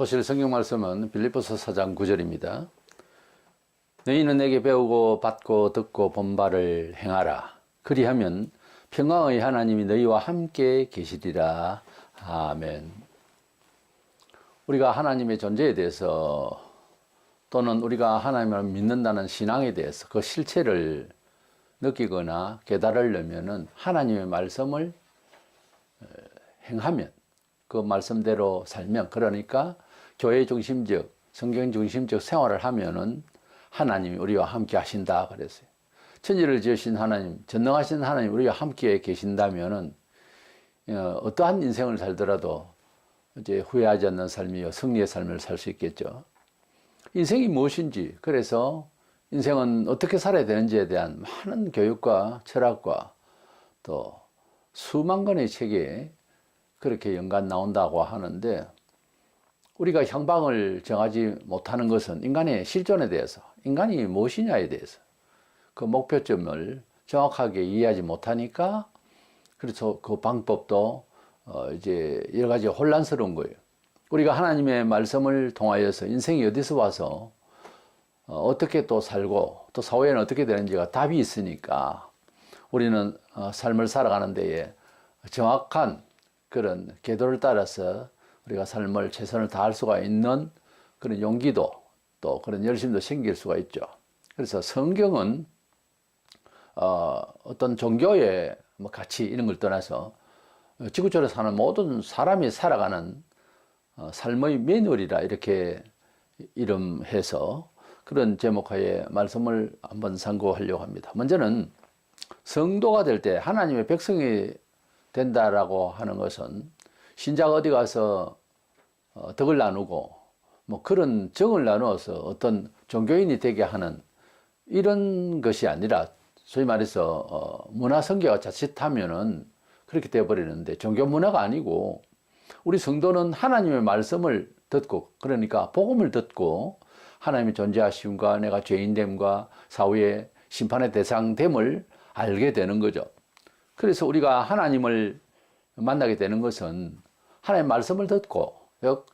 보실 성경 말씀은 빌립보서 4장 9절입니다. 너희는 내게 배우고 받고 듣고 본 바를 행하라. 그리하면 평강의 하나님이 너희와 함께 계시리라. 아멘. 우리가 하나님의 존재에 대해서 또는 우리가 하나님을 믿는다는 신앙에 대해서 그 실체를 느끼거나 깨달으려면 하나님의 말씀을 행하면, 그 말씀대로 살면, 그러니까 교회 중심적, 성경 중심적 생활을 하면은 하나님이 우리와 함께 하신다 그랬어요. 천지를 지으신 하나님, 전능하신 하나님 우리와 함께 계신다면은 어떠한 인생을 살더라도 이제 후회하지 않는 삶이요 승리의 삶을 살 수 있겠죠. 인생이 무엇인지, 그래서 인생은 어떻게 살아야 되는지에 대한 많은 교육과 철학과 또 수만 권의 책에 그렇게 연관 나온다고 하는데, 우리가 향방을 정하지 못하는 것은 인간의 실존에 대해서, 인간이 무엇이냐에 대해서 그 목표점을 정확하게 이해하지 못하니까, 그래서 그 방법도 이제 여러 가지 혼란스러운 거예요. 우리가 하나님의 말씀을 통하여서 인생이 어디서 와서 어떻게 또 살고 또 사회는 어떻게 되는지가 답이 있으니까 우리는 삶을 살아가는 데에 정확한 그런 궤도를 따라서 우리가 삶을 최선을 다할 수가 있는 그런 용기도 또 그런 열심도 생길 수가 있죠. 그래서 성경은 어떤 종교의 뭐 가치 이런 걸 떠나서 지구촌에 사는 모든 사람이 살아가는 삶의 매뉴얼이라 이렇게 이름해서 그런 제목하에 말씀을 한번 상고하려고 합니다. 먼저는 성도가 될 때 하나님의 백성이 된다라고 하는 것은 신자가 어디 가서 덕을 나누고 뭐 그런 정을 나누어서 어떤 종교인이 되게 하는 이런 것이 아니라, 소위 말해서 문화 선교가 자칫하면은 그렇게 되어버리는데, 종교 문화가 아니고 우리 성도는 하나님의 말씀을 듣고, 그러니까 복음을 듣고 하나님의 존재하심과 내가 죄인됨과 사후의 심판의 대상됨을 알게 되는 거죠. 그래서 우리가 하나님을 만나게 되는 것은 하나님의 말씀을 듣고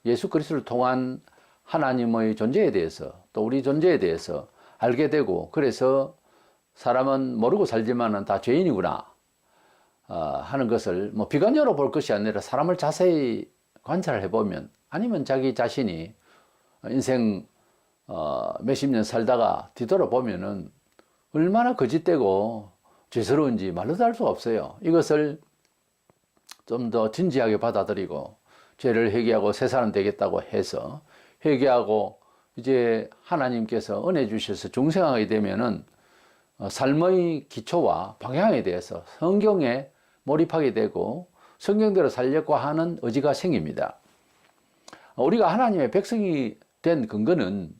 예수 그리스도를 통한 하나님의 존재에 대해서 또 우리 존재에 대해서 알게 되고, 그래서 사람은 모르고 살지만은 다 죄인이구나 하는 것을 뭐 비관적으로 볼 것이 아니라 사람을 자세히 관찰해 보면, 아니면 자기 자신이 인생 몇십 년 살다가 뒤돌아보면은 얼마나 거짓되고 죄스러운지 말로도 할 수가 없어요. 이것을 좀 더 진지하게 받아들이고 죄를 회개하고 새 사람 되겠다고 해서 회개하고 이제 하나님께서 은혜 주셔서 중생하게 되면은 삶의 기초와 방향에 대해서 성경에 몰입하게 되고 성경대로 살려고 하는 의지가 생깁니다. 우리가 하나님의 백성이 된 근거는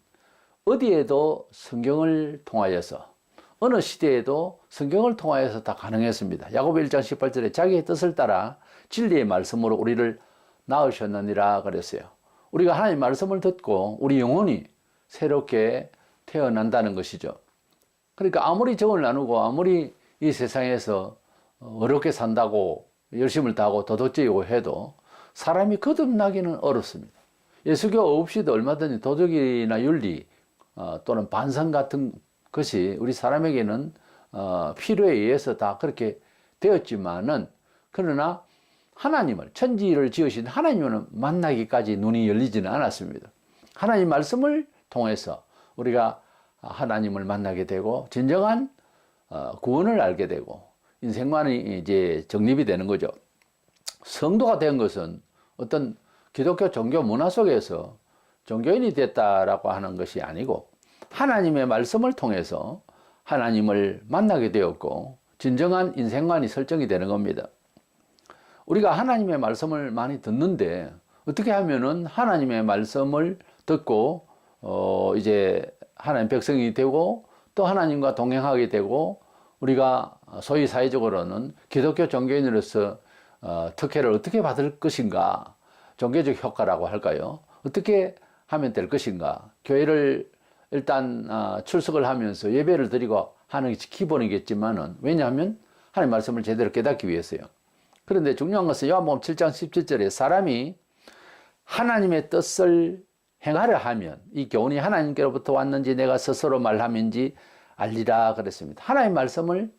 어디에도 성경을 통하여서, 어느 시대에도 성경을 통하여서 다 가능했습니다. 야고보 1장 18절에 자기의 뜻을 따라 진리의 말씀으로 우리를 낳으셨느니라 그랬어요. 우리가 하나님의 말씀을 듣고 우리 영혼이 새롭게 태어난다는 것이죠. 그러니까 아무리 정을 나누고 아무리 이 세상에서 어렵게 산다고 열심을 다하고 도덕적이고 해도 사람이 거듭나기는 어렵습니다. 예수교 없이도 얼마든지 도덕이나 윤리 또는 반성 같은 것이 우리 사람에게는 필요에 의해서 다 그렇게 되었지만은, 그러나 하나님을, 천지를 지으신 하나님을 만나기까지 눈이 열리지는 않았습니다. 하나님 말씀을 통해서 우리가 하나님을 만나게 되고 진정한 구원을 알게 되고 인생만이 이제 정립이 되는 거죠. 성도가 된 것은 어떤 기독교 종교 문화 속에서 종교인이 됐다라고 하는 것이 아니고, 하나님의 말씀을 통해서 하나님을 만나게 되었고 진정한 인생관이 설정이 되는 겁니다. 우리가 하나님의 말씀을 많이 듣는데 어떻게 하면은 하나님의 말씀을 듣고 이제 하나님 백성이 되고 또 하나님과 동행하게 되고, 우리가 소위 사회적으로는 기독교 종교인으로서 특혜를 어떻게 받을 것인가, 종교적 효과라고 할까요? 어떻게 하면 될 것인가, 교회를 일단 출석을 하면서 예배를 드리고 하는 게 기본이겠지만은, 왜냐하면 하나님 말씀을 제대로 깨닫기 위해서요. 그런데 중요한 것은 요한복음 7장 17절에 사람이 하나님의 뜻을 행하려 하면 이 교훈이 하나님께로부터 왔는지 내가 스스로 말함인지 알리라 그랬습니다. 하나님의 말씀을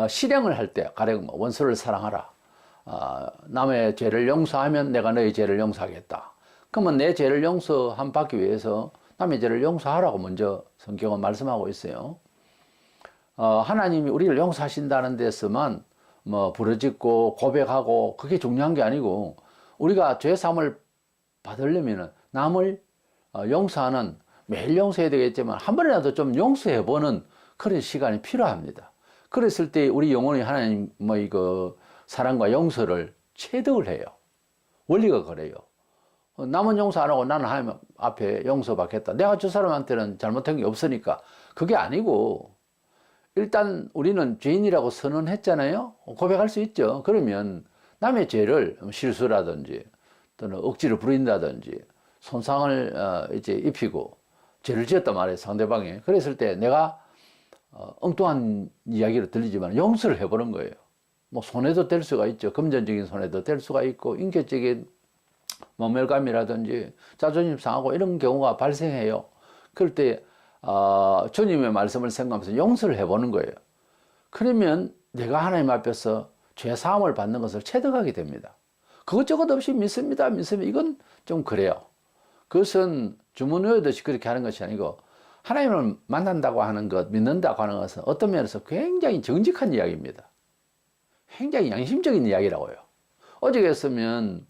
실행을 할 때 가령 원수를 사랑하라. 남의 죄를 용서하면 내가 너의 죄를 용서하겠다. 그러면 내 죄를 용서받기 위해서 남의 죄를 용서하라고 먼저 성경은 말씀하고 있어요. 하나님이 우리를 용서하신다는 데서만 뭐 부르짖고 고백하고 그게 중요한 게 아니고 우리가 죄 사함을 받으려면 남을 용서하는 매일 용서해야 되겠지만 한 번이라도 좀 용서해보는 그런 시간이 필요합니다. 그랬을 때 우리 영혼이 하나님의 그 사랑과 용서를 체득을 해요. 원리가 그래요. 남은 용서 안 하고 나는 하나님 앞에 용서받겠다. 내가 저 사람한테는 잘못한 게 없으니까. 그게 아니고 일단 우리는 죄인이라고 선언했잖아요. 고백할 수 있죠. 그러면 남의 죄를 실수라든지 또는 억지로 부린다든지 손상을 이제 입히고 죄를 지었단 말이에요. 상대방이. 그랬을 때 내가 엉뚱한 이야기로 들리지만 용서를 해보는 거예요. 뭐 손해도 될 수가 있죠. 금전적인 손해도 될 수가 있고 인격적인 모멸감이라든지 자존심 상하고 이런 경우가 발생해요. 그럴 때 주님의 말씀을 생각하면서 용서를 해보는 거예요. 그러면 내가 하나님 앞에서 죄 사함을 받는 것을 체득하게 됩니다. 그것저것 없이 믿습니다. 이건 좀 그래요. 그것은 주문 외우듯이 그렇게 하는 것이 아니고 하나님을 만난다고 하는 것, 믿는다고 하는 것은 어떤 면에서 굉장히 정직한 이야기입니다. 굉장히 양심적인 이야기라고요. 어저께였으면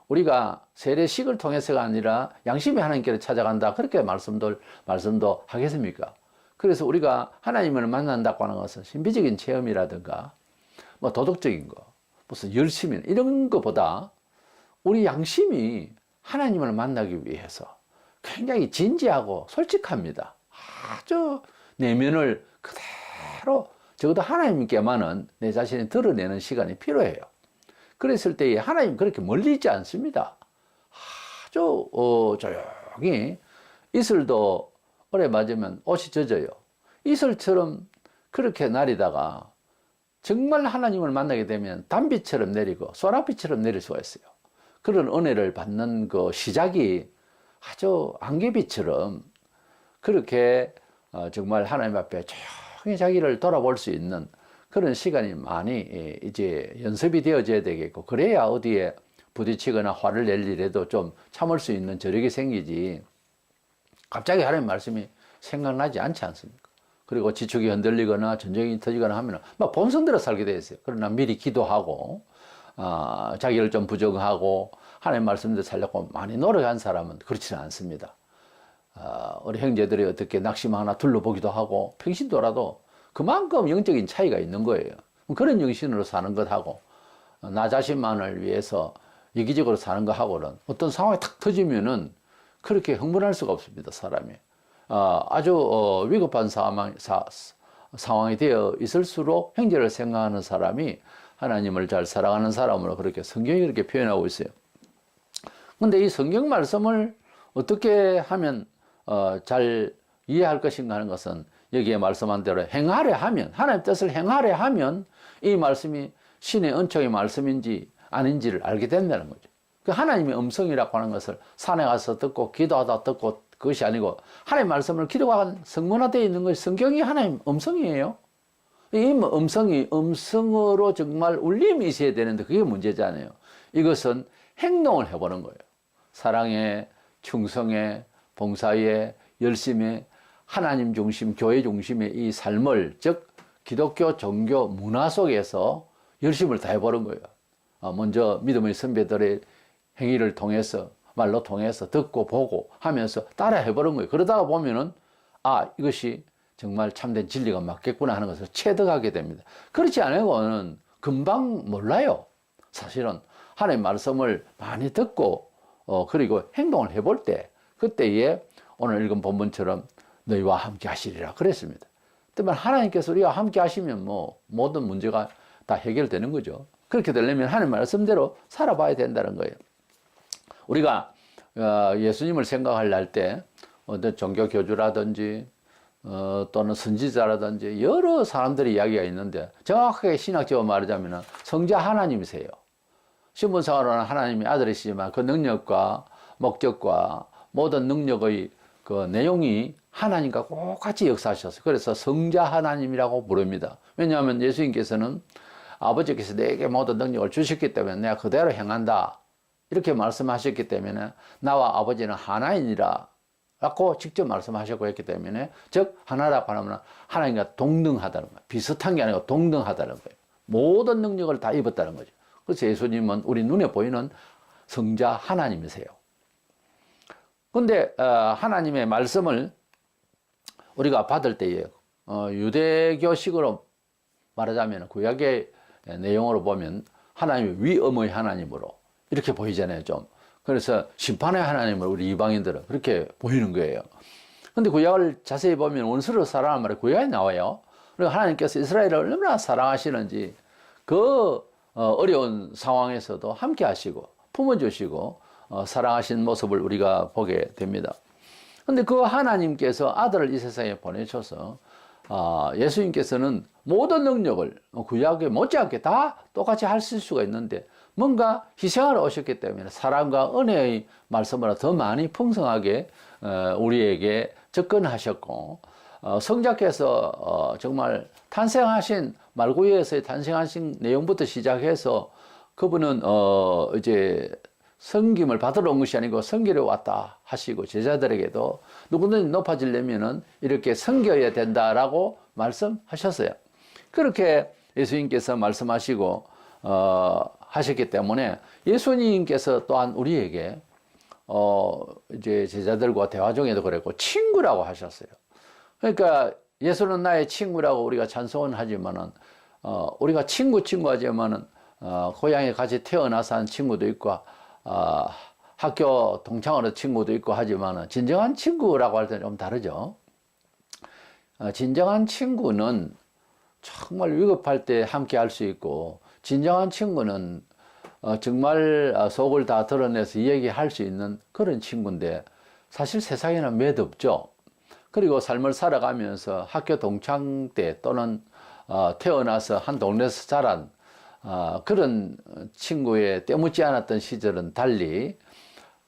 우리가 세례식을 통해서가 아니라 양심이 하나님께로 찾아간다. 그렇게 말씀도 하겠습니까? 그래서 우리가 하나님을 만난다고 하는 것은 신비적인 체험이라든가 뭐 도덕적인 거, 무슨 열심히 이런 것보다 우리 양심이 하나님을 만나기 위해서 굉장히 진지하고 솔직합니다. 아주 내면을 그대로 적어도 하나님께만은 내 자신이 드러내는 시간이 필요해요. 그랬을 때 하나님 그렇게 멀리 있지 않습니다. 아주 조용히 이슬도 오래 맞으면 옷이 젖어요. 이슬처럼 그렇게 날이다가 정말 하나님을 만나게 되면 단비처럼 내리고 소라비처럼 내릴 수가 있어요. 그런 은혜를 받는 그 시작이 아주 안개비처럼 그렇게 정말 하나님 앞에 조용히 자기를 돌아볼 수 있는 그런 시간이 많이 이제 연습이 되어져야 되겠고, 그래야 어디에 부딪히거나 화를 낼 일에도 좀 참을 수 있는 저력이 생기지 갑자기 하나님 말씀이 생각나지 않지 않습니까? 그리고 지축이 흔들리거나 전쟁이 터지거나 하면 막 본성대로 살게 돼 있어요. 그러나 미리 기도하고 자기를 좀 부정하고 하나님 말씀대로 살려고 많이 노력한 사람은 그렇지는 않습니다. 우리 형제들이 어떻게 낙심 하나 둘러보기도 하고 평신도라도 그만큼 영적인 차이가 있는 거예요. 그런 영신으로 사는 것하고 나 자신만을 위해서 이기적으로 사는 것하고는 어떤 상황이 탁 터지면은 그렇게 흥분할 수가 없습니다, 사람이. 아주 위급한 상황이 되어 있을수록 형제를 생각하는 사람이 하나님을 잘 살아가는 사람으로 그렇게 성경이 그렇게 표현하고 있어요. 근데 이 성경 말씀을 어떻게 하면 잘 이해할 것인가 하는 것은 여기에 말씀한 대로 행하려 하면, 하나님의 뜻을 행하려 하면 이 말씀이 신의 은총의 말씀인지 아닌지를 알게 된다는 거죠. 그 하나님의 음성이라고 하는 것을 산에 가서 듣고 기도하다 듣고 그것이 아니고 하나님의 말씀을 기록한 성문화되어 있는 것이 성경이 하나님의 음성이에요. 이 음성이 음성으로 정말 울림이 있어야 되는데 그게 문제잖아요. 이것은 행동을 해보는 거예요. 사랑에, 충성에, 봉사에, 열심에, 하나님 중심, 교회 중심의 이 삶을, 즉 기독교 종교 문화 속에서 열심을 다해보는 거예요. 먼저 믿음의 선배들의 행위를 통해서, 말로 통해서 듣고 보고 하면서 따라 해보는 거예요. 그러다가 보면은 이것이 정말 참된 진리가 맞겠구나 하는 것을 체득하게 됩니다. 그렇지 않고는 금방 몰라요. 사실은 하나님의 말씀을 많이 듣고 그리고 행동을 해볼 때 그때에 오늘 읽은 본문처럼 너희와 함께 하시리라 그랬습니다. 그러면 하나님께서 우리와 함께 하시면 뭐 모든 문제가 다 해결되는 거죠. 그렇게 되려면 하나님 말씀대로 살아봐야 된다는 거예요. 우리가 예수님을 생각할 때 어떤 종교 교주라든지 또는 선지자라든지 여러 사람들의 이야기가 있는데 정확하게 신학적으로 말하자면 성자 하나님이세요. 신분상으로는 하나님의 아들이시지만 그 능력과 목적과 모든 능력의 그 내용이 하나님과 똑같이 역사하셨어요. 그래서 성자 하나님이라고 부릅니다. 왜냐하면 예수님께서는 아버지께서 내게 모든 능력을 주셨기 때문에 내가 그대로 행한다, 이렇게 말씀하셨기 때문에 나와 아버지는 하나이니라 라고 직접 말씀하셨고 했기 때문에, 즉 하나라고 하면 하나님과 동등하다는 거예요. 비슷한 게 아니고 동등하다는 거예요. 모든 능력을 다 입었다는 거죠. 그래서 예수님은 우리 눈에 보이는 성자 하나님이세요. 근데 하나님의 말씀을 우리가 받을 때에 유대교식으로 말하자면 구약의 내용으로 보면 하나님이 위엄의 하나님으로 이렇게 보이잖아요, 좀. 그래서 심판의 하나님을 우리 이방인들은 그렇게 보이는 거예요. 근데 구약을 자세히 보면 원수를 사랑하는 말이 구약에 나와요. 그리고 하나님께서 이스라엘을 얼마나 사랑하시는지 그 어려운 상황에서도 함께 하시고 품어주시고 사랑하신 모습을 우리가 보게 됩니다. 근데 그 하나님께서 아들을 이 세상에 보내셔서 예수님께서는 모든 능력을 구약에 못지않게 다 똑같이 하실 수가 있는데 뭔가 희생하러 오셨기 때문에 사랑과 은혜의 말씀으로 더 많이 풍성하게 우리에게 접근하셨고, 성자께서 정말 탄생하신 말구유에서의 탄생하신 내용부터 시작해서 그분은 이제 섬김을 받으러 온 것이 아니고 섬기러 왔다 하시고, 제자들에게도 누구든지 높아지려면은 이렇게 섬겨야 된다라고 말씀하셨어요. 그렇게 예수님께서 말씀하시고 하셨기 때문에 예수님께서 또한 우리에게 이제 제자들과 대화 중에도 그랬고 친구라고 하셨어요. 그러니까 예수는 나의 친구라고 우리가 찬송은 하지만은 우리가 친구 하지만은 고향에 같이 태어나서 한 친구도 있고 학교 동창으로 친구도 있고 하지만은 진정한 친구라고 할 때는 좀 다르죠. 진정한 친구는 정말 위급할 때 함께 할 수 있고, 진정한 친구는 정말 속을 다 드러내서 얘기할 수 있는 그런 친구인데 사실 세상에는 몇 없죠. 그리고 삶을 살아가면서 학교 동창 때 또는 태어나서 한 동네에서 자란 그런 친구의 때묻지 않았던 시절은 달리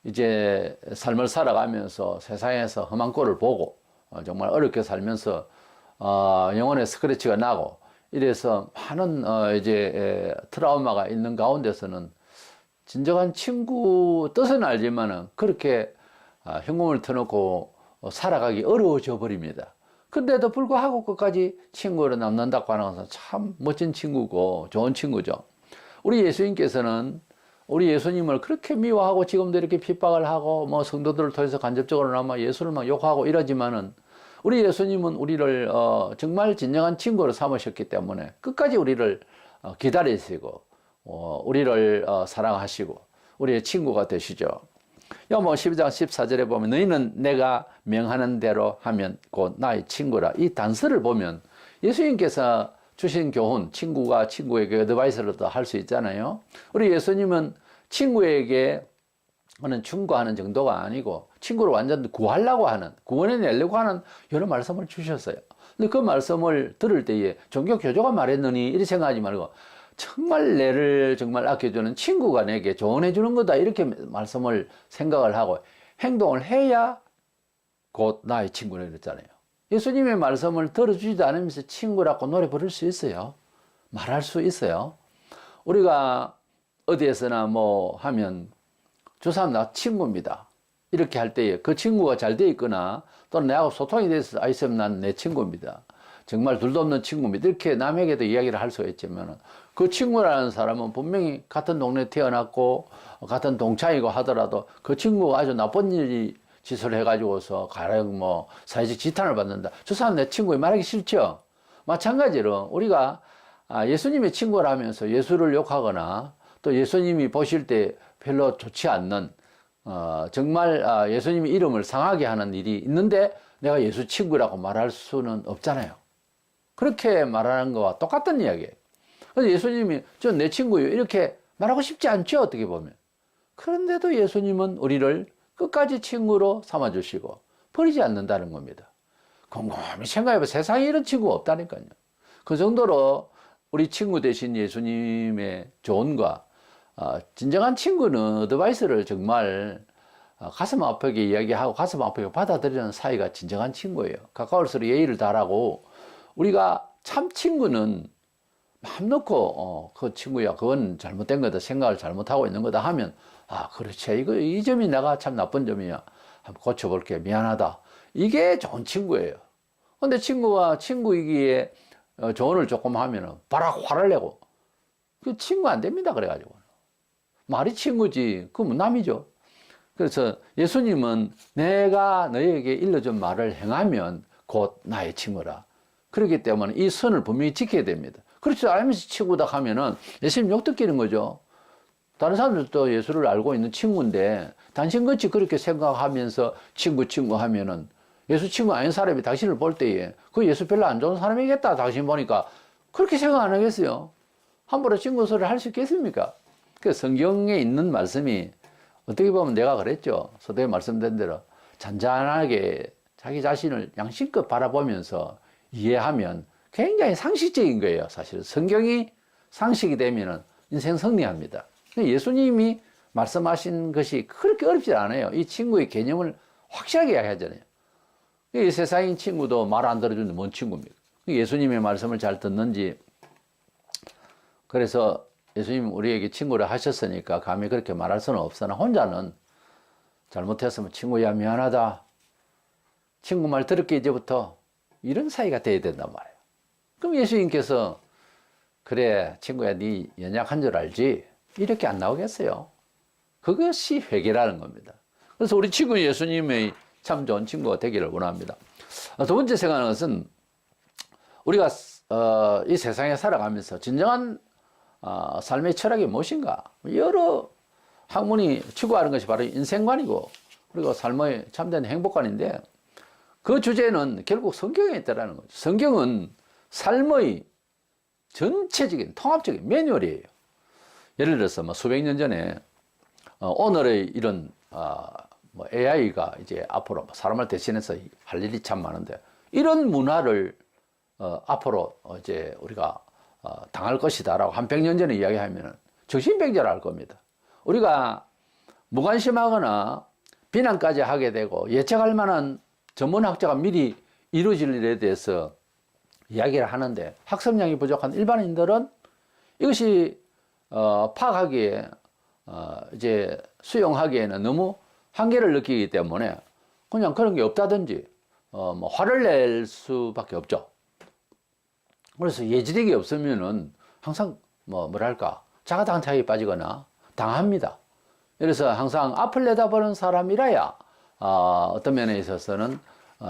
이제 삶을 살아가면서 세상에서 험한 꼴을 보고 정말 어렵게 살면서 영혼의 스크래치가 나고 이래서 많은 이제 트라우마가 있는 가운데서는 진정한 친구 뜻은 알지만은 그렇게 현금을 터놓고 살아가기 어려워져 버립니다. 근데도 불구하고 끝까지 친구로 남는다고 하는 것은 참 멋진 친구고 좋은 친구죠. 우리 예수님께서는 우리 예수님을 그렇게 미워하고 지금도 이렇게 핍박을 하고 뭐 성도들을 통해서 간접적으로나마 예수를 막 욕하고 이러지만은 우리 예수님은 우리를 정말 진정한 친구로 삼으셨기 때문에 끝까지 우리를 기다리시고 우리를 사랑하시고 우리의 친구가 되시죠. 요모 12장 14절에 보면 너희는 내가 명하는 대로 하면 곧 나의 친구라, 이 단서를 보면 예수님께서 주신 교훈, 친구가 친구에게 어드바이스를 할 수 있잖아요. 우리 예수님은 친구에게 는 충고하는 정도가 아니고 친구를 완전 구하려고 하는, 구원해내려고 하는 여러 말씀을 주셨어요. 근데 그 말씀을 들을 때에 종교 교조가 말했느니 이렇게 생각하지 말고 정말 내를 정말 아껴주는 친구가 내게 조언해 주는 거다, 이렇게 말씀을 생각을 하고 행동을 해야 곧 나의 친구라 그랬잖아요. 예수님의 말씀을 들어주지도 않으면서 친구라고 노래 부를 수 있어요. 말할 수 있어요. 우리가 어디에서나 뭐 하면 저 사람 나 친구입니다 이렇게 할 때에 그 친구가 잘 돼 있거나 또는 내하고 소통이 돼서 있으면 난 내 친구입니다, 정말 둘도 없는 친구입니다, 이렇게 남에게도 이야기를 할 수가 있지만 그 친구라는 사람은 분명히 같은 동네에 태어났고 같은 동창이고 하더라도 그 친구가 아주 나쁜 짓을 해가지고서 가령 뭐 사회적 지탄을 받는다, 저 사람 내 친구 말하기 싫죠. 마찬가지로 우리가 예수님의 친구라면서 예수를 욕하거나 또 예수님이 보실 때 별로 좋지 않는 정말 예수님의 이름을 상하게 하는 일이 있는데 내가 예수 친구라고 말할 수는 없잖아요. 그렇게 말하는 거와 똑같은 이야기예요. 그래서 예수님이 저 내 친구예요 이렇게 말하고 싶지 않죠, 어떻게 보면. 그런데도 예수님은 우리를 끝까지 친구로 삼아주시고 버리지 않는다는 겁니다. 곰곰이 생각해보면 세상에 이런 친구가 없다니까요. 그 정도로 우리 친구 되신 예수님의 조언과 진정한 친구는 어드바이스를 정말 가슴 아프게 이야기하고 가슴 아프게 받아들이는 사이가 진정한 친구예요. 가까울수록 예의를 다하고 우리가 참 친구는 마음 놓고 그 친구야 그건 잘못된 거다 생각을 잘못하고 있는 거다 하면 그렇지 이 점이 내가 참 나쁜 점이야 한번 고쳐볼게 미안하다 이게 좋은 친구예요. 근데 친구가 친구이기에 조언을 조금 하면은 바락 화를 내고 그 친구 안 됩니다. 그래가지고 말이 친구지 그건 남이죠. 그래서 예수님은 내가 너에게 일러준 말을 행하면 곧 나의 친구라. 그렇기 때문에 이 선을 분명히 지켜야 됩니다. 그렇지 알면서 친구다 하면은 예수님 욕 듣기는 거죠. 다른 사람들도 예수를 알고 있는 친구인데 당신같이 그렇게 생각하면서 친구 하면은 예수 친구 아닌 사람이 당신을 볼 때에 그 예수 별로 안 좋은 사람이겠다 당신 보니까 그렇게 생각 안 하겠어요. 함부로 친구 소리를 할 수 있겠습니까? 그 성경에 있는 말씀이 어떻게 보면 내가 그랬죠. 서두에 말씀드린 대로 잔잔하게 자기 자신을 양심껏 바라보면서 이해하면 굉장히 상식적인 거예요. 사실 성경이 상식이 되면은 인생 승리합니다. 예수님이 말씀하신 것이 그렇게 어렵지 않아요. 이 친구의 개념을 확실하게 이야기하잖아요. 이 세상인 친구도 말 안 들어주는데 뭔 친구입니까? 예수님의 말씀을 잘 듣는지. 그래서 예수님 우리에게 친구를 하셨으니까 감히 그렇게 말할 수는 없으나 혼자는 잘못했으면 친구야 미안하다. 친구 말 들을게 이제부터 이런 사이가 돼야 된단 말이에요. 그럼 예수님께서 그래 친구야 네 연약한 줄 알지? 이렇게 안 나오겠어요. 그것이 회개라는 겁니다. 그래서 우리 친구 예수님의 참 좋은 친구가 되기를 원합니다. 두 번째 생각하는 것은 우리가 이 세상에 살아가면서 진정한 삶의 철학이 무엇인가? 여러 학문이 추구하는 것이 바로 인생관이고 그리고 삶의 참된 행복관인데 그 주제는 결국 성경에 있다는 거죠. 성경은 삶의 전체적인 통합적인 매뉴얼이에요. 예를 들어서 수백 년 전에 오늘의 이런 AI가 이제 앞으로 사람을 대신해서 할 일이 참 많은데 이런 문화를 앞으로 이제 우리가 당할 것이다라고 한 100년 전에 이야기하면 정신병자를 할 겁니다. 우리가 무관심하거나 비난까지 하게 되고 예측할 만한 전문학자가 미리 이루어질 일에 대해서 이야기를 하는데 학습량이 부족한 일반인들은 이것이 파악하기에 이제 수용하기에는 너무 한계를 느끼기 때문에 그냥 그런 게 없다든지 화를 낼 수밖에 없죠. 그래서 예지력이 없으면은 항상 뭐랄까 자가당착에 빠지거나 당합니다. 그래서 항상 앞을 내다보는 사람이라야 어떤 면에 있어서는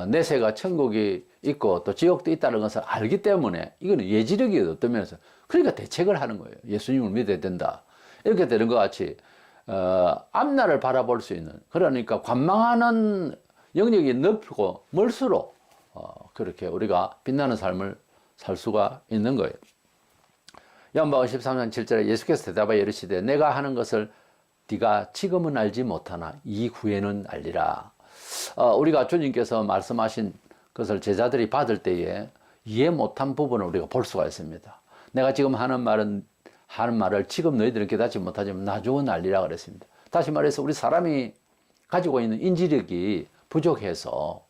내세가 천국이 있고 또 지옥도 있다는 것을 알기 때문에 이거는 예지력이 어떤 면에서 그러니까 대책을 하는 거예요. 예수님을 믿어야 된다. 이렇게 되는 것 같이 앞날을 바라볼 수 있는 그러니까 관망하는 영역이 넓고 멀수록 그렇게 우리가 빛나는 삶을 살 수가 있는 거예요. 요한복음 13장 7절에 예수께서 대답하여 이르시되 내가 하는 것을 네가 지금은 알지 못하나 이후에는 알리라. 우리가 주님께서 말씀하신 것을 제자들이 받을 때에 이해 못한 부분을 우리가 볼 수가 있습니다. 내가 지금 하는 말을 지금 너희들은 깨닫지 못하지만 나중은 알리라 그랬습니다. 다시 말해서 우리 사람이 가지고 있는 인지력이 부족해서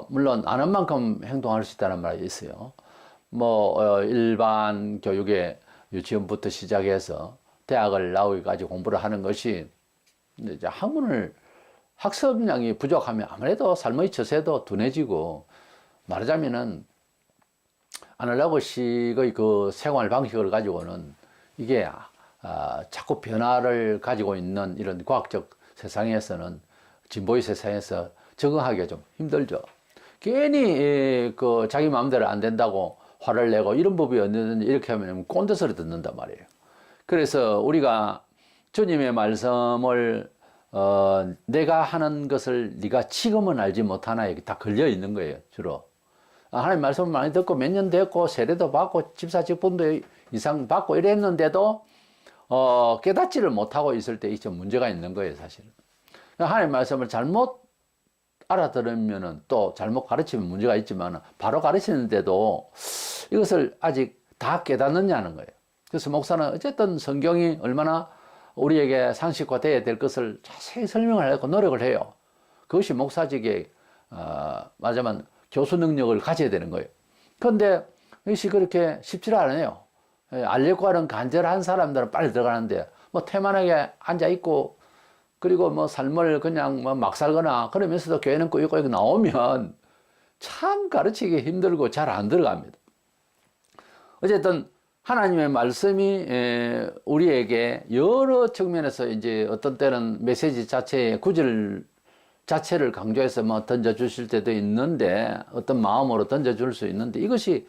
물론 아는 만큼 행동할 수 있다는 말이 있어요. 일반 교육에 유치원부터 시작해서 대학을 나오기까지 공부를 하는 것이 이제 학습량이 부족하면 아무래도 삶의 처세도 둔해지고 말하자면은 아날로그식의 그 생활 방식을 가지고는 이게 자꾸 변화를 가지고 있는 이런 과학적 세상에서는 진보의 세상에서 적응하기가 좀 힘들죠. 괜히 그 자기 마음대로 안 된다고 화를 내고 이런 법이 언제든지 이렇게 하면 꼰대 소리 듣는단 말이에요. 그래서 우리가 주님의 말씀을 내가 하는 것을 네가 지금은 알지 못하나 이게 다 걸려 있는 거예요. 주로 하나님 말씀을 많이 듣고 몇 년 됐고 세례도 받고 집사 직분도 이상 받고 이랬는데도 깨닫지를 못하고 있을 때 좀 문제가 있는 거예요. 사실은 하나님 말씀을 잘못 알아들으면은 또 잘못 가르치면 문제가 있지만 바로 가르치는데도 이것을 아직 다 깨닫느냐는 거예요. 그래서 목사는 어쨌든 성경이 얼마나 우리에게 상식화되어야 될 것을 자세히 설명을 하고 노력을 해요. 그것이 목사직의 말하자면 교수 능력을 가져야 되는 거예요. 그런데 이것이 그렇게 쉽지 않아요. 알려고 하는 간절한 사람들은 빨리 들어가는데 뭐 태만하게 앉아 있고 그리고 뭐 삶을 그냥 뭐 막 살거나 그러면서도 교회는 꾸역꾸역 나오면 참 가르치기 힘들고 잘 안 들어갑니다. 어쨌든 하나님의 말씀이 우리에게 여러 측면에서 이제 어떤 때는 메시지 자체의 구절 자체를 강조해서 뭐 던져주실 때도 있는데 어떤 마음으로 던져줄 수 있는데 이것이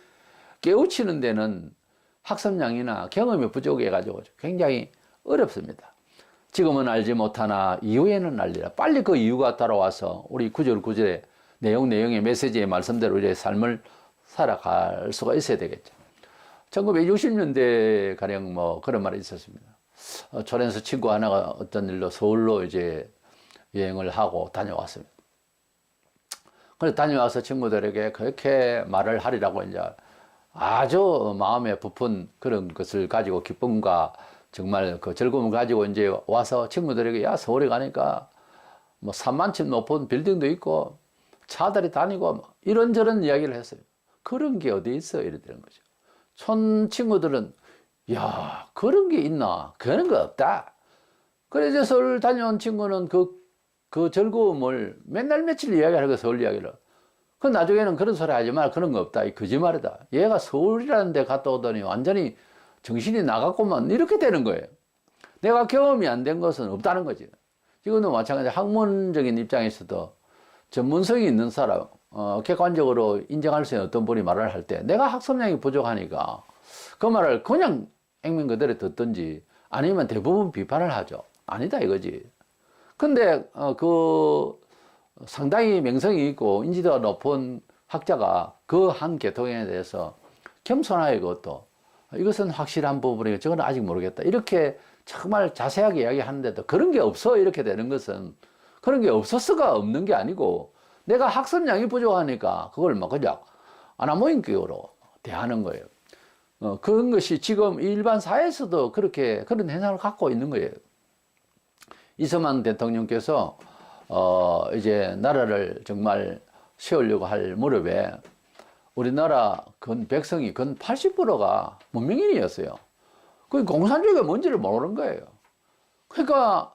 깨우치는 데는 학습량이나 경험이 부족해가지고 굉장히 어렵습니다. 지금은 알지 못하나 이후에는 알리라. 빨리 그 이유가 따라와서 우리 구절구절의 내용의 메시지의 말씀대로 우리의 삶을 살아갈 수가 있어야 되겠죠. 1960년대 가령 뭐 그런 말이 있었습니다. 초련서 친구 하나가 어떤 일로 서울로 이제 여행을 하고 다녀왔습니다. 그래서 다녀와서 친구들에게 그렇게 말을 하리라고 이제 아주 마음에 부푼 그런 것을 가지고 기쁨과 정말 그 즐거움을 가지고 이제 와서 친구들에게 야, 서울에 가니까 뭐 3만층 높은 빌딩도 있고 차들이 다니고 이런저런 이야기를 했어요. 그런 게 어디 있어? 이러더라는 거죠. 촌 친구들은 야, 그런 게 있나? 그런 거 없다. 그래서 서울 다녀온 친구는 그 즐거움을 맨날 며칠 이야기하고 서울 이야기를. 그 나중에는 그런 소리 하지 마. 그런 거 없다. 이 거짓말이다. 얘가 서울이라는 데 갔다 오더니 완전히 정신이 나갔구만. 이렇게 되는 거예요. 내가 경험이 안 된 것은 없다는 거지. 지금도 마찬가지 학문적인 입장에서도 전문성이 있는 사람, 객관적으로 인정할 수 있는 어떤 분이 말을 할 때 내가 학습량이 부족하니까 그 말을 그냥 액면 그대로 듣든지 아니면 대부분 비판을 하죠. 아니다 이거지. 근데 상당히 명성이 있고 인지도가 높은 학자가 그 한 계통에 대해서 겸손하게 그것도 이것은 확실한 부분이고 저건 아직 모르겠다. 이렇게 정말 자세하게 이야기하는데도 그런 게 없어 이렇게 되는 것은 그런 게 없었어가 없는 게 아니고 내가 학습량이 부족하니까 그걸 막 그냥 아나무인격으로 대하는 거예요. 그런 것이 지금 일반 사회에서도 그렇게 그런 현상을 갖고 있는 거예요. 이승만 대통령께서 이제 나라를 정말 세우려고 할 무렵에 우리나라 백성이 근 80%가 문명인이었어요. 그 공산주의가 뭔지를 모르는 거예요. 그러니까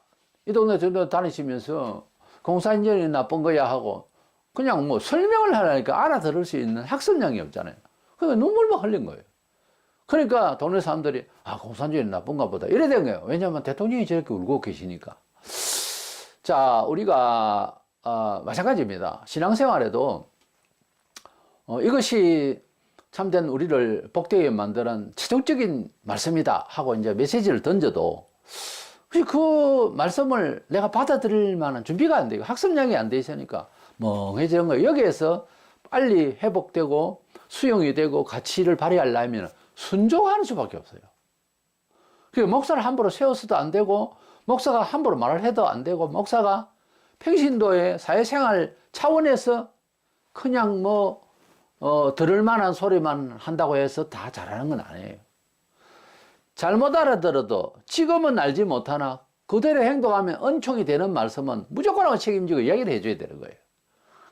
이 동네 저 동네 다니시면서 공산주의는 나쁜 거야 하고 그냥 뭐 설명을 하려니까 알아들을 수 있는 학습량이 없잖아요. 그러니까 눈물만 흘린 거예요. 그러니까 동네 사람들이 공산주의는 나쁜가 보다 이래 된 거예요. 왜냐하면 대통령이 저렇게 울고 계시니까. 자, 우리가 마찬가지입니다. 신앙생활에도 이것이 참된 우리를 복되게 만드는 최종적인 말씀이다 하고 이제 메시지를 던져도 그 말씀을 내가 받아들일 만한 준비가 안 돼요. 학습량이 안 돼 있으니까 멍해지는 거예요. 여기에서 빨리 회복되고 수용이 되고 가치를 발휘하려면 순종하는 수밖에 없어요. 목사를 함부로 세워서도 안 되고 목사가 함부로 말을 해도 안 되고 목사가 평신도의 사회생활 차원에서 그냥 들을 만한 소리만 한다고 해서 다 잘하는 건 아니에요. 잘못 알아들어도 지금은 알지 못하나 그대로 행동하면 은총이 되는 말씀은 무조건 책임지고 이야기를 해줘야 되는 거예요.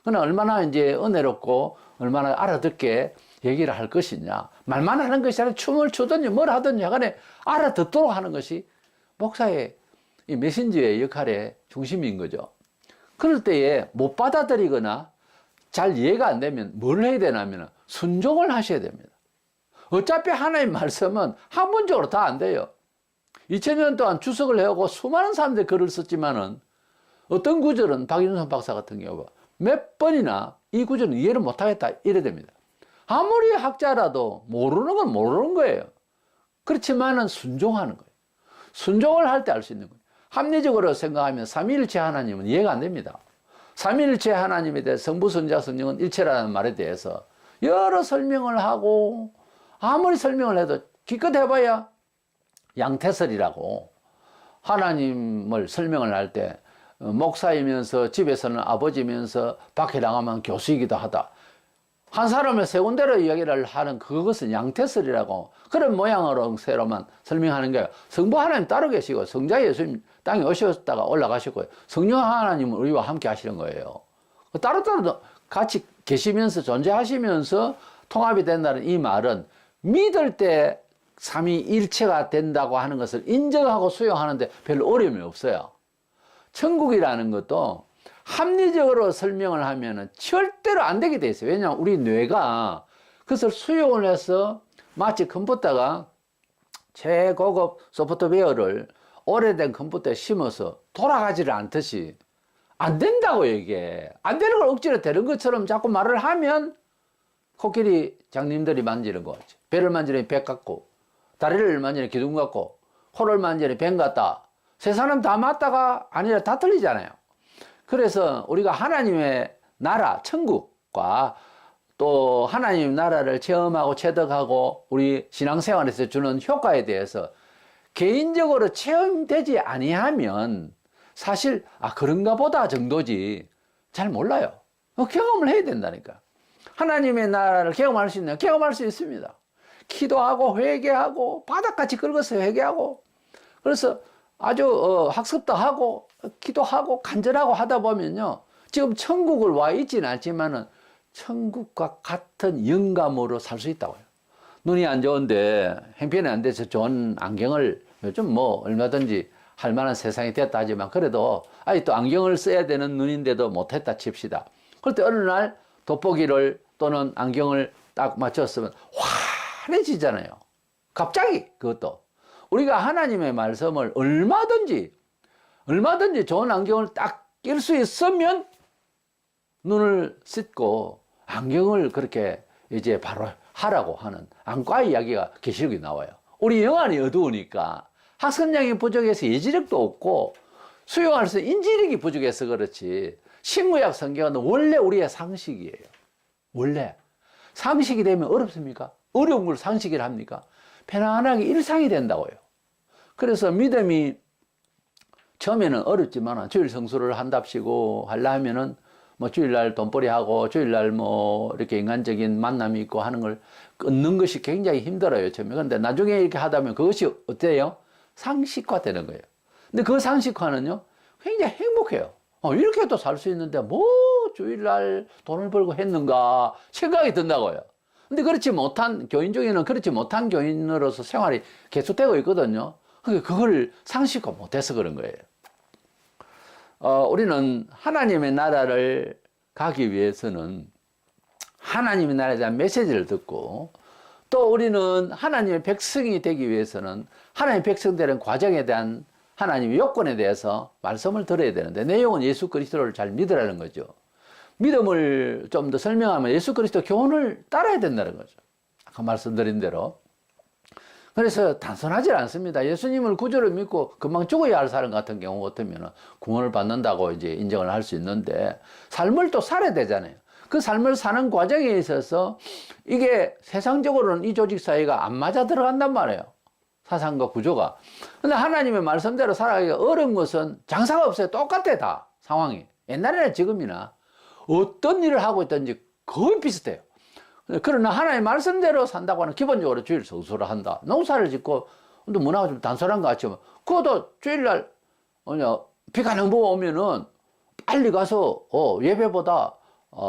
그러나 얼마나 이제 은혜롭고 얼마나 알아듣게 얘기를 할 것이냐. 말만 하는 것이 아니라 춤을 추든지 뭘 하든지 하간에 알아듣도록 하는 것이 목사의 이 메신저의 역할의 중심인 거죠. 그럴 때에 못 받아들이거나 잘 이해가 안 되면 뭘 해야 되냐면 순종을 하셔야 됩니다. 어차피 하나님 말씀은 학문적으로 다 안 돼요. 2000년 동안 주석을 해오고 수많은 사람들이 글을 썼지만은 어떤 구절은 박윤선 박사 같은 경우가 몇 번이나 이 구절은 이해를 못하겠다 이래 됩니다. 아무리 학자라도 모르는 건 모르는 거예요. 그렇지만은 순종하는 거예요. 순종을 할 때 알 수 있는 거예요. 합리적으로 생각하면 삼위일체 하나님은 이해가 안 됩니다. 삼위일체 하나님에 대해 성부, 성자, 성령은 일체라는 말에 대해서 여러 설명을 하고 아무리 설명을 해도 기껏 해봐야 양태설이라고 하나님을 설명을 할 때 목사이면서 집에서는 아버지면서 밖에 나가면 교수이기도 하다. 한 사람을 세 군데로 이야기를 하는 그것은 양태설이라고 그런 모양으로 새로만 설명하는 거예요. 성부 하나님 따로 계시고 성자 예수님 땅에 오셨다가 올라가셨고요. 성령 하나님은 우리와 함께 하시는 거예요. 따로따로 같이 계시면서 존재하시면서 통합이 된다는 이 말은 믿을 때 삼위일체가 된다고 하는 것을 인정하고 수용하는데 별로 어려움이 없어요. 천국이라는 것도 합리적으로 설명을 하면은 절대로 안 되게 돼 있어요. 왜냐하면 우리 뇌가 그것을 수용을 해서 마치 컴퓨터가 최고급 소프트웨어를 오래된 컴퓨터에 심어서 돌아가지를 않듯이 안 된다고 이게. 안 되는 걸 억지로 되는 것처럼 자꾸 말을 하면 코끼리 장님들이 만지는 거지. 배를 만지는 배 같고 다리를 만지는 기둥 같고 코를 만지는 뱀 같다. 세 사람 다 맞다가 아니라 다 틀리잖아요. 그래서 우리가 하나님의 나라, 천국과 또 하나님 나라를 체험하고 체득하고 우리 신앙생활에서 주는 효과에 대해서 개인적으로 체험되지 아니하면 사실 그런가 보다 정도지 잘 몰라요. 경험을 해야 된다니까. 하나님의 나라를 경험할 수 있나요? 경험할 수 있습니다. 기도하고 회개하고 바닥같이 긁어서 회개하고 그래서 아주 학습도 하고 기도하고 간절하고 하다 보면요. 지금 천국을 와 있지는 않지만은 천국과 같은 영감으로 살 수 있다고요. 눈이 안 좋은데 형편이 안 돼서 좋은 안경을 요즘 뭐 얼마든지 할 만한 세상이 됐다 하지만 그래도 또 안경을 써야 되는 눈인데도 못했다 칩시다. 그럴 때 어느 날 돋보기를 또는 안경을 딱 맞췄으면 환해지잖아요. 갑자기 그것도. 우리가 하나님의 말씀을 얼마든지 좋은 안경을 딱 낄 수 있으면 눈을 씻고 안경을 그렇게 이제 바로 하라고 하는 안과 이야기가 계시록에 나와요. 우리 영안이 어두우니까 학습량이 부족해서 예지력도 없고 수용할 수 있는 인지력이 부족해서 그렇지 신구약 성경은 원래 우리의 상식이에요. 원래 상식이 되면 어렵습니까? 어려운 걸 상식이라 합니까? 편안하게 일상이 된다고요. 그래서 믿음이 처음에는 어렵지만 주일 성수를 한답시고 하려면은 뭐 주일날 돈벌이하고 주일날 뭐 이렇게 인간적인 만남이 있고 하는 걸 끊는 것이 굉장히 힘들어요. 처음에. 그런데 나중에 이렇게 하다 보면 그것이 어때요? 상식화 되는 거예요. 근데 그 상식화는요, 굉장히 행복해요. 이렇게도 살 수 있는데 뭐 주일날 돈을 벌고 했는가 생각이 든다고요. 근데 그렇지 못한 교인 중에는 그렇지 못한 교인으로서 생활이 계속되고 있거든요. 그걸 상식화 못해서 그런 거예요. 우리는 하나님의 나라를 가기 위해서는 하나님의 나라에 대한 메시지를 듣고 또 우리는 하나님의 백성이 되기 위해서는 하나님의 백성 되는 과정에 대한 하나님의 요건에 대해서 말씀을 들어야 되는데 내용은 예수 그리스도를 잘 믿으라는 거죠. 믿음을 좀 더 설명하면 예수 그리스도 교훈을 따라야 된다는 거죠. 아까 말씀드린 대로. 그래서 단순하지 않습니다. 예수님을 구주로 믿고 금방 죽어야 할 사람 같은 경우 같으면 구원을 받는다고 이제 인정을 할 수 있는데 삶을 또 살아야 되잖아요. 그 삶을 사는 과정에 있어서 이게 세상적으로는 이 조직 사회가 안 맞아 들어간단 말이에요. 사상과 구조가. 근데 하나님의 말씀대로 살아가기가 어려운 것은 장사가 없어요. 똑같아 다 상황이. 옛날에나 지금이나 어떤 일을 하고 있든지 거의 비슷해요. 그러나 하나님의 말씀대로 산다고 하는 기본적으로 주일 성수를 한다. 농사를 짓고 또 문화가 좀 단순한 것 같지만 그것도 주일날 비가 너무 오면은 빨리 가서 예배보다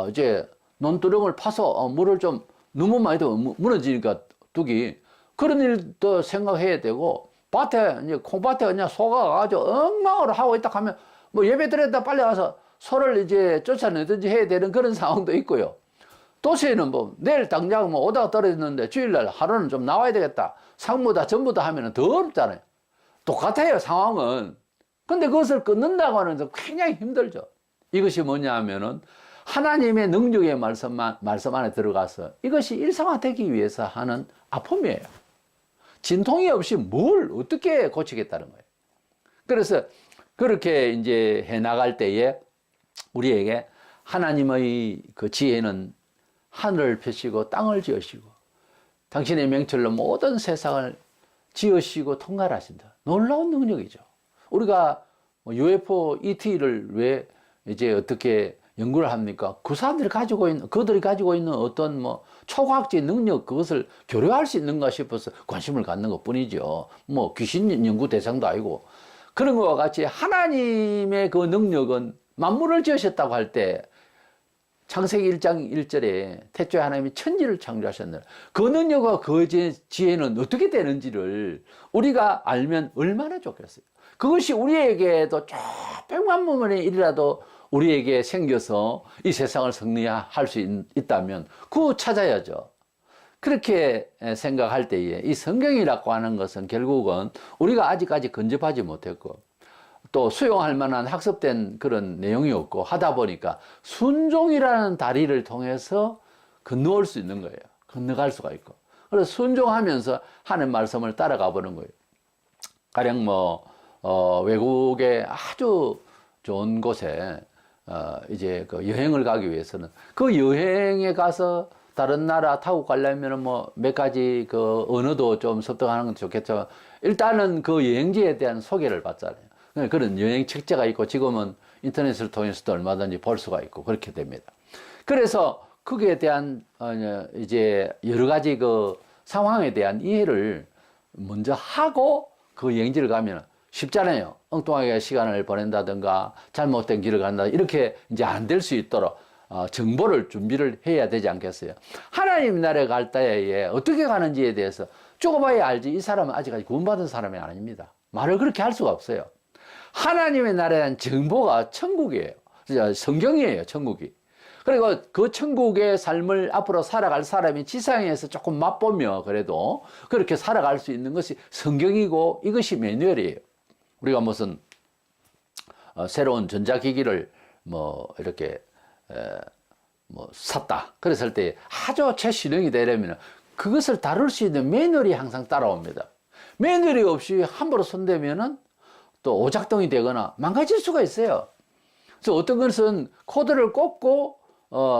이제 논두렁을 파서 물을 좀 너무 많이 더 무너지니까 뚝이 그런 일도 생각해야 되고 밭에 이제 콩밭에 그냥 소가 가지고 엉망으로 하고 있다 하면 뭐 예배 드렸다 빨리 와서 소를 이제 쫓아내든지 해야 되는 그런 상황도 있고요. 도시에는 뭐 내일 당장 뭐 오다가 떨어졌는데 주일날 하루는 좀 나와야 되겠다. 상무다 전부다 하면은 더 어렵잖아요. 똑같아요 상황은. 근데 그것을 끊는다고 하는 건 굉장히 힘들죠. 이것이 뭐냐 하면은 하나님의 능력의 말씀 안에 들어가서 이것이 일상화되기 위해서 하는 아픔이에요. 진통이 없이 뭘 어떻게 고치겠다는 거예요. 그래서 그렇게 이제 해 나갈 때에 우리에게 하나님의 그 지혜는 하늘을 펴시고 땅을 지으시고 당신의 명철로 모든 세상을 지으시고 통괄하신다. 놀라운 능력이죠. 우리가 UFO ET를 왜 이제 어떻게 연구를 합니까? 그 사람들이 가지고 있는, 그들이 가지고 있는 어떤 뭐 초과학적 능력, 그것을 교류할 수 있는가 싶어서 관심을 갖는 것 뿐이죠. 뭐 귀신 연구 대상도 아니고. 그런 것과 같이 하나님의 그 능력은 만물을 지으셨다고 할 때 창세기 1장 1절에 태초에 하나님이 천지를 창조하셨느라 그 능력과 그 지혜는 어떻게 되는지를 우리가 알면 얼마나 좋겠어요. 그것이 우리에게도 조금만 부분의 일이라도 우리에게 생겨서 이 세상을 승리할 수 있다면 그거 찾아야죠. 그렇게 생각할 때에 이 성경이라고 하는 것은 결국은 우리가 아직까지 근접하지 못했고 또 수용할 만한 학습된 그런 내용이 없고 하다 보니까 순종이라는 다리를 통해서 건너올 수 있는 거예요. 건너갈 수가 있고. 그래서 순종하면서 하는 말씀을 따라가 보는 거예요. 가령 외국의 아주 좋은 곳에 이제 그 여행을 가기 위해서는 그 여행에 가서 다른 나라 타고 가려면 몇 가지 그 언어도 좀 습득하는 건 좋겠지만 일단은 그 여행지에 대한 소개를 받잖아요. 그런 여행 책자가 있고 지금은 인터넷을 통해서도 얼마든지 볼 수가 있고 그렇게 됩니다. 그래서 거기에 대한 이제 여러 가지 그 상황에 대한 이해를 먼저 하고 그 여행지를 가면 쉽잖아요. 엉뚱하게 시간을 보낸다든가 잘못된 길을 간다 이렇게 이제 안 될 수 있도록 정보를 준비를 해야 되지 않겠어요? 하나님 나라에 갈 때에 어떻게 가는지에 대해서 쪼가봐야 알지 이 사람은 아직까지 구원받은 사람이 아닙니다. 말을 그렇게 할 수가 없어요. 하나님의 나라에 대한 정보가 천국이에요. 성경이에요, 천국이. 그리고 그 천국의 삶을 앞으로 살아갈 사람이 지상에서 조금 맛보며 그래도 그렇게 살아갈 수 있는 것이 성경이고 이것이 매뉴얼이에요. 우리가 무슨 새로운 전자기기를 이렇게 샀다. 그랬을 때 아주 최신형이 되려면 그것을 다룰 수 있는 매뉴얼이 항상 따라옵니다. 매뉴얼이 없이 함부로 손대면은 또 오작동이 되거나 망가질 수가 있어요. 그래서 어떤 것은 코드를 꽂고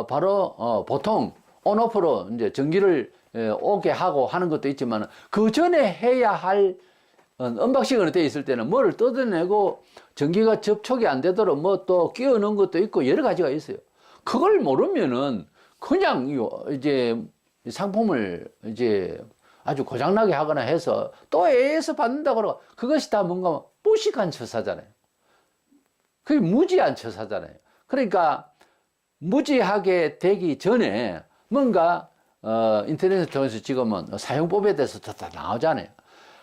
바로 보통 온오프로 이제 전기를 오게 하고 하는 것도 있지만 그 전에 해야 할 언박싱으로 되어 있을 때는 뭐를 뜯어내고 전기가 접촉이 안 되도록 또 끼워 넣은 것도 있고 여러 가지가 있어요. 그걸 모르면은 그냥 이제 상품을 이제 아주 고장나게 하거나 해서 또 애에서 받는다 그러고 그것이 다 뭔가 무식한 처사잖아요. 그게 무지한 처사잖아요. 그러니까 무지하게 되기 전에 뭔가 인터넷을 통해서 지금은 사용법에 대해서 다 나오잖아요.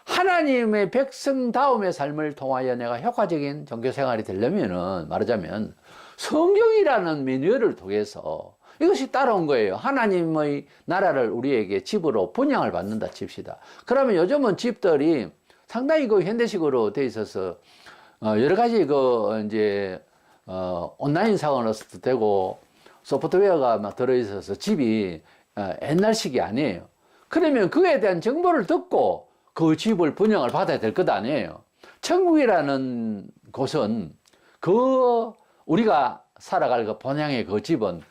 하나님의 백성다움의 삶을 통하여 내가 효과적인 종교생활이 되려면은 말하자면 성경이라는 매뉴얼을 통해서 이것이 따라온 거예요. 하나님의 나라를 우리에게 집으로 분양을 받는다 칩시다. 그러면 요즘은 집들이 상당히 그 현대식으로 돼 있어서 여러 가지 이제 온라인 상으로서도 되고 소프트웨어가 막 들어있어서 집이 옛날식이 아니에요. 그러면 그에 대한 정보를 듣고 그 집을 분양을 받아야 될 것 아니에요. 천국이라는 곳은 우리가 살아갈 그 본향의 그 집은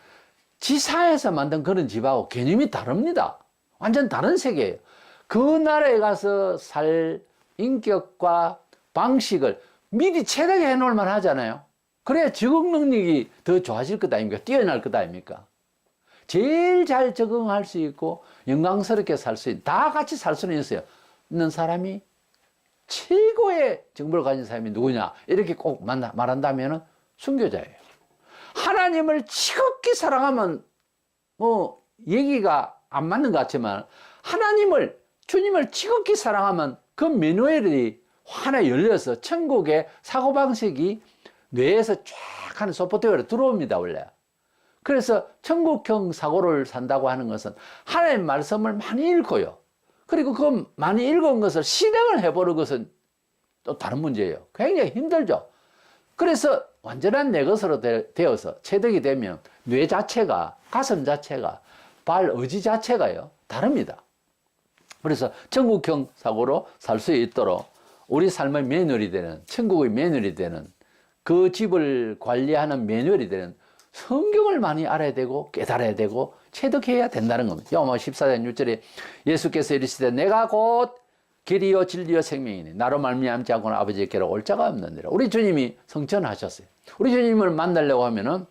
지상에서 만든 그런 집하고 개념이 다릅니다. 완전 다른 세계예요. 그 나라에 가서 살 인격과 방식을 미리 체득해 놓을 만 하잖아요. 그래야 적응 능력이 더 좋아질 것 아닙니까? 뛰어날 것 아닙니까? 제일 잘 적응할 수 있고 영광스럽게 살 수 다 같이 살 수는 있는 사람이 최고의 정보를 가진 사람이 누구냐 이렇게 꼭 말한다면 순교자예요. 하나님을 지극히 사랑하면 얘기가 안 맞는 것 같지만 주님을 지극히 사랑하면 그 매뉴얼이 하나 열려서 천국의 사고방식이 뇌에서 쫙 하는 소프트웨어로 들어옵니다, 원래. 그래서 천국형 사고를 산다고 하는 것은 하나님 말씀을 많이 읽고요. 그리고 그 많이 읽은 것을 실행을 해보는 것은 또 다른 문제예요. 굉장히 힘들죠. 그래서 완전한 내 것으로 되어서 체득이 되면 뇌 자체가, 가슴 자체가, 발 의지 자체가요, 다릅니다. 그래서 천국형 사고로 살 수 있도록 우리 삶의 매뉴얼이 되는, 천국의 매뉴얼이 되는, 그 집을 관리하는 매뉴얼이 되는 성경을 많이 알아야 되고 깨달아야 되고 체득해야 된다는 겁니다. 요한복음 14장 6절에 예수께서 이르시되 내가 곧 길이요 진리요 생명이니 나로 말미암지 않고는 아버지께로 올 자가 없느니라. 우리 주님이 성천하셨어요. 우리 주님을 만나려고 하면은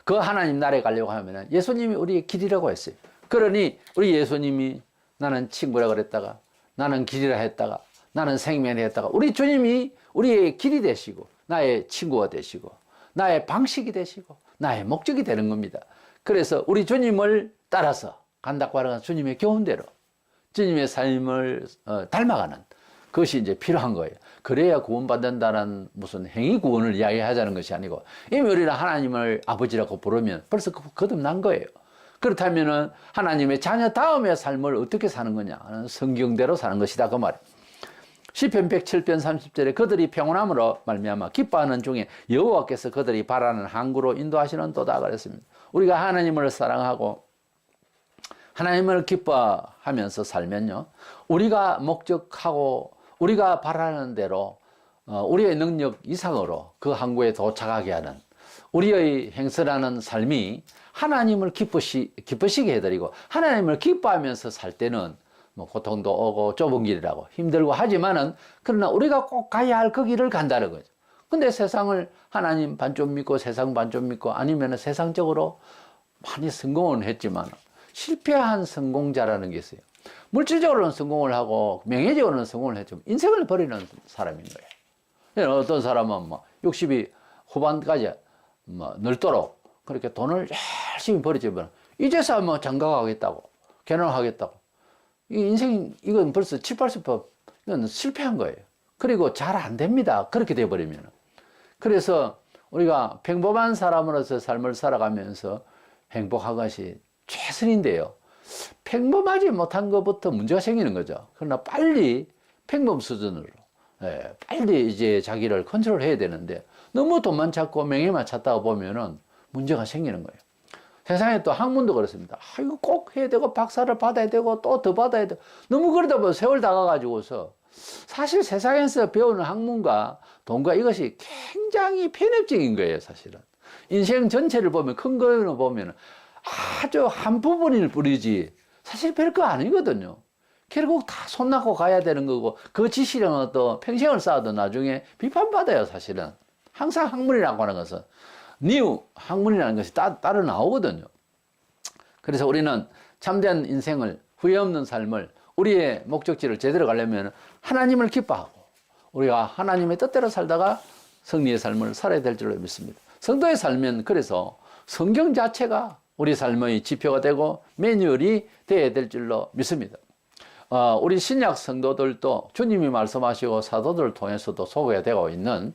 그 하나님 나라에 가려고 하면 예수님이 우리의 길이라고 했어요. 그러니 우리 예수님이 나는 친구라 그랬다가 나는 길이라 했다가 나는 생명이라 했다가 우리 주님이 우리의 길이 되시고 나의 친구가 되시고 나의 방식이 되시고 나의 목적이 되는 겁니다. 그래서 우리 주님을 따라서 간다고 하는 주님의 교훈대로 주님의 삶을 닮아가는 그것이 이제 필요한 거예요. 그래야 구원받는다는 무슨 행위 구원을 이야기하자는 것이 아니고 이미 우리는 하나님을 아버지라고 부르면 벌써 거듭난 거예요. 그렇다면은 하나님의 자녀 다음의 삶을 어떻게 사는 거냐? 성경대로 사는 것이다 그 말이에요. 시편 107편 30절에 그들이 평온함으로 말미암아 기뻐하는 중에 여호와께서 그들이 바라는 항구로 인도하시는 도다 그랬습니다. 우리가 하나님을 사랑하고 하나님을 기뻐하면서 살면요, 우리가 목적하고 우리가 바라는 대로 우리의 능력 이상으로 그 항구에 도착하게 하는 우리의 행설하는 삶이 하나님을 기쁘시게 해드리고 하나님을 기뻐하면서 살 때는 뭐 고통도 오고 좁은 길이라고 힘들고 하지만은 그러나 우리가 꼭 가야 할 그 길을 간다는 거죠. 근데 세상을 하나님 반쪽 믿고 세상 반쪽 믿고 아니면 세상적으로 많이 성공은 했지만 실패한 성공자라는 게 있어요. 물질적으로는 성공을 하고 명예적으로는 성공을 했지만 인생을 버리는 사람인 거예요. 어떤 사람은 뭐 60이 후반까지 뭐 늙도록 그렇게 돈을 열심히 벌이지만 이제서 뭐 장가가겠다고 결혼하겠다고 이 인생 이건 벌써 7, 80%는 실패한 거예요. 그리고 잘 안 됩니다. 그렇게 돼버리면. 그래서 우리가 평범한 사람으로서 삶을 살아가면서 행복한 것이 최선인데요. 평범하지 못한 것부터 문제가 생기는 거죠. 그러나 빨리 평범 수준으로 빨리 이제 자기를 컨트롤해야 되는데 너무 돈만 찾고 명예만 찾다가 보면은 문제가 생기는 거예요. 세상에 또 학문도 그렇습니다. 이거 꼭 해야 되고 박사를 받아야 되고 또 더 받아야 되고 너무 그러다 보면 세월 다가가지고서 사실 세상에서 배우는 학문과 돈과 이것이 굉장히 편협적인 거예요. 사실은 인생 전체를 보면 큰 거를 보면 아주 한 부분일 뿐이지 사실 별거 아니거든요. 결국 다 손 놓고 가야 되는 거고 그 지식은 또 평생을 쌓아도 나중에 비판받아요. 사실은 항상 학문이라고 하는 것은 학문이라는 것이 따로 나오거든요. 그래서 우리는 참된 인생을 후회 없는 삶을 우리의 목적지를 제대로 가려면 하나님을 기뻐하고 우리가 하나님의 뜻대로 살다가 승리의 삶을 살아야 될 줄로 믿습니다. 성도의 삶은 그래서 성경 자체가 우리 삶의 지표가 되고 매뉴얼이 되어야 될 줄로 믿습니다. 우리 신약 성도들도 주님이 말씀하시고 사도들을 통해서도 소개되고 있는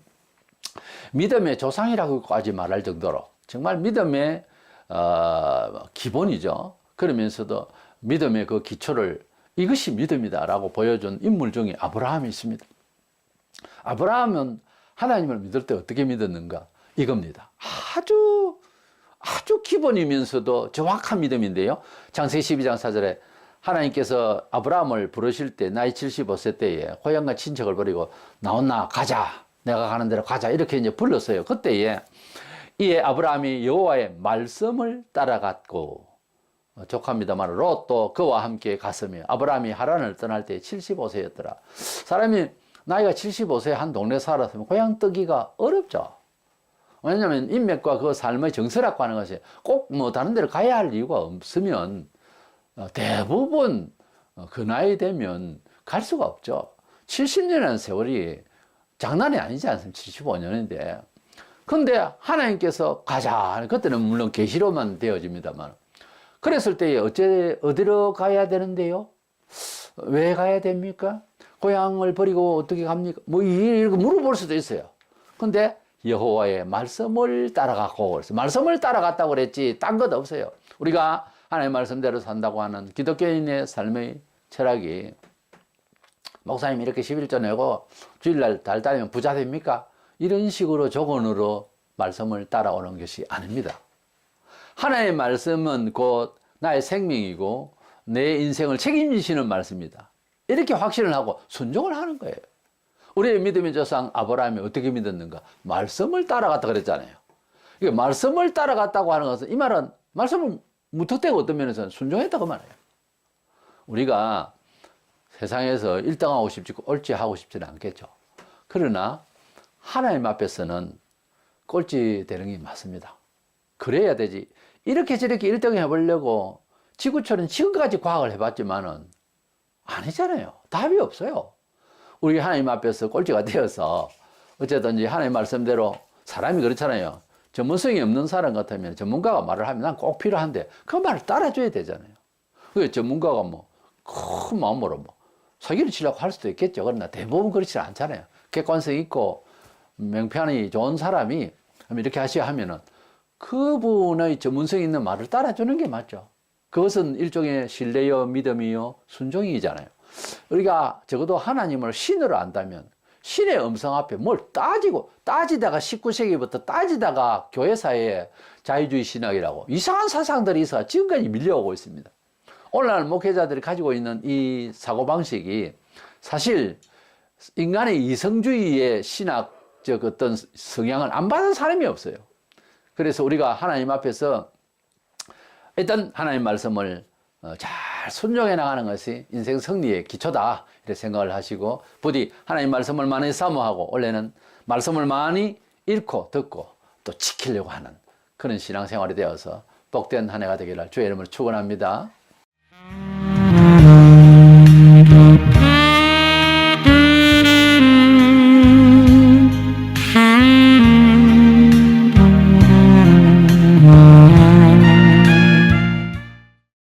믿음의 조상이라고까지 말할 정도로 정말 믿음의 기본이죠. 그러면서도 믿음의 그 기초를 이것이 믿음이다라고 보여준 인물 중에 아브라함이 있습니다. 아브라함은 하나님을 믿을 때 어떻게 믿었는가? 이겁니다. 아주 기본이면서도 정확한 믿음인데요. 창세기 12장 4절에 하나님께서 아브라함을 부르실 때 나이 75세 때에 고향과 친척을 버리고 나온나 가자. 내가 가는 대로 가자. 이렇게 이제 불렀어요. 그때에 이에 아브라함이 여호와의 말씀을 따라갔고 족합니다만 롯도 그와 함께 갔으며 아브라함이 하란을 떠날 때 75세였더라. 사람이 나이가 75세 한 동네 살았으면 고향 뜨기가 어렵죠. 왜냐하면 인맥과 그 삶의 정서라고 하는 것이 꼭 뭐 다른 데를 가야 할 이유가 없으면 대부분 그 나이 되면 갈 수가 없죠. 70년이라는 세월이 장난이 아니지 않습니까? 75년인데. 근데 하나님께서 가자. 그때는 물론 계시로만 되어집니다만. 그랬을 때 어디로 가야 되는데요? 왜 가야 됩니까? 고향을 버리고 어떻게 갑니까? 뭐 이렇게 물어볼 수도 있어요. 근데 여호와의 말씀을 따라갔고 그래서 말씀을 따라갔다고 그랬지 딴 것 없어요. 우리가 하나님의 말씀대로 산다고 하는 기독교인의 삶의 철학이 목사님 이렇게 11조 내고 주일날 달 따면 부자 됩니까? 이런 식으로 조건으로 말씀을 따라오는 것이 아닙니다. 하나님의 말씀은 곧 나의 생명이고 내 인생을 책임지시는 말씀입니다. 이렇게 확신을 하고 순종을 하는 거예요. 우리의 믿음의 조상 아브라함이 어떻게 믿었는가? 말씀을 따라갔다 그랬잖아요. 이게 말씀을 따라갔다고 하는 것은 이 말은 말씀을 무턱대고 어떤 면에서는 순종했다고 말해요. 우리가 세상에서 1등하고 싶지 꼴찌 하고 싶지는 않겠죠. 그러나 하나님 앞에서는 꼴찌 되는 게 맞습니다. 그래야 되지. 이렇게 저렇게 1등 해보려고 지구촌은 지금까지 과학을 해봤지만은 아니잖아요. 답이 없어요. 우리 하나님 앞에서 꼴찌가 되어서 어쨌든 이제 하나님 말씀대로 사람이 그렇잖아요. 전문성이 없는 사람 같으면 전문가가 말을 하면 난 꼭 필요한데 그 말을 따라줘야 되잖아요. 그 전문가가 뭐 큰 마음으로 뭐 사기를 치려고 할 수도 있겠죠. 그러나 대부분 그렇지 않잖아요. 객관성 있고 명편이 좋은 사람이 이렇게 하셔야 하면은 그분의 전문성 있는 말을 따라주는 게 맞죠. 그것은 일종의 신뢰요, 믿음이요, 순종이잖아요. 우리가 적어도 하나님을 신으로 안다면 신의 음성 앞에 뭘 따지다가 19세기부터 따지다가 교회사회에 자유주의 신학이라고 이상한 사상들이 있어 지금까지 밀려오고 있습니다. 오늘날 목회자들이 가지고 있는 이 사고방식이 사실 인간의 이성주의의 신학적 어떤 성향을 안 받은 사람이 없어요. 그래서 우리가 하나님 앞에서 일단 하나님 말씀을 잘 순종해 나가는 것이 인생 승리의 기초다 이렇게 생각을 하시고 부디 하나님 말씀을 많이 사모하고 원래는 말씀을 많이 읽고 듣고 또 지키려고 하는 그런 신앙생활이 되어서 복된 한 해가 되기를 주의 이름으로 축원합니다.